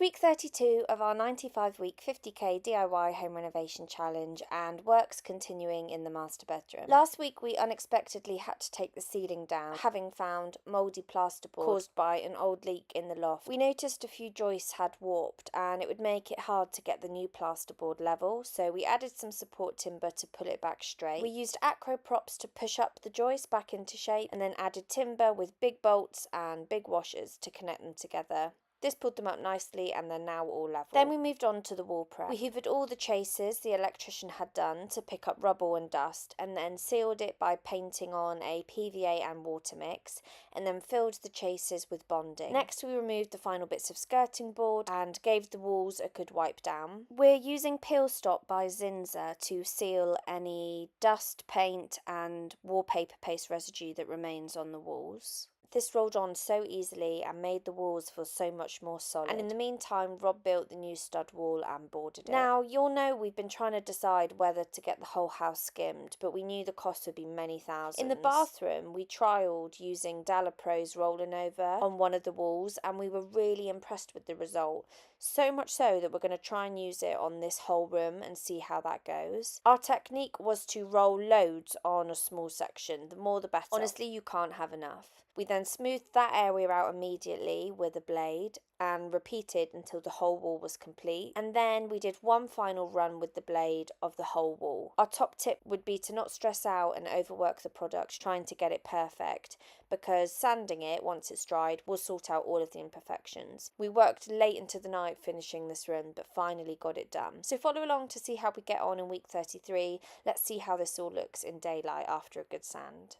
week 32 of our 95-week 50k DIY home renovation challenge, and work's continuing in the master bedroom. Last week we unexpectedly had to take the ceiling down, having found mouldy plasterboard caused by an old leak in the loft. We noticed a few joists had warped and it would make it hard to get the new plasterboard level, so we added some support timber to pull it back straight. We used acro props to push up the joists back into shape, and then added timber with big bolts and big washers to connect them together. This pulled them up nicely and they're now all level. Then we moved on to the wall prep. We hoovered all the chases the electrician had done to pick up rubble and dust, and then sealed it by painting on a PVA and water mix, and then filled the chases with bonding. Next we removed the final bits of skirting board and gave the walls a good wipe down. We're using Peel Stop by Zinza to seal any dust, paint and wallpaper paste residue that remains on the walls. This rolled on so easily and made the walls feel so much more solid. And in the meantime, Rob built the new stud wall and boarded it. Now, you'll know we've been trying to decide whether to get the whole house skimmed, but we knew the cost would be many thousands. In the bathroom, we trialled using Dalapro's rolling over on one of the walls, and we were really impressed with the result. So much so that we're going to try and use it on this whole room and see how that goes. Our technique was to roll loads on a small section. The more the better. Honestly, you can't have enough. We then smoothed that area out immediately with a blade and repeated until the whole wall was complete. And then we did one final run with the blade of the whole wall. Our top tip would be to not stress out and overwork the product trying to get it perfect, because sanding it once it's dried will sort out all of the imperfections. We worked late into the night finishing this run, but finally got it done. So follow along to see how we get on in week 33. Let's see how this all looks in daylight after a good sand.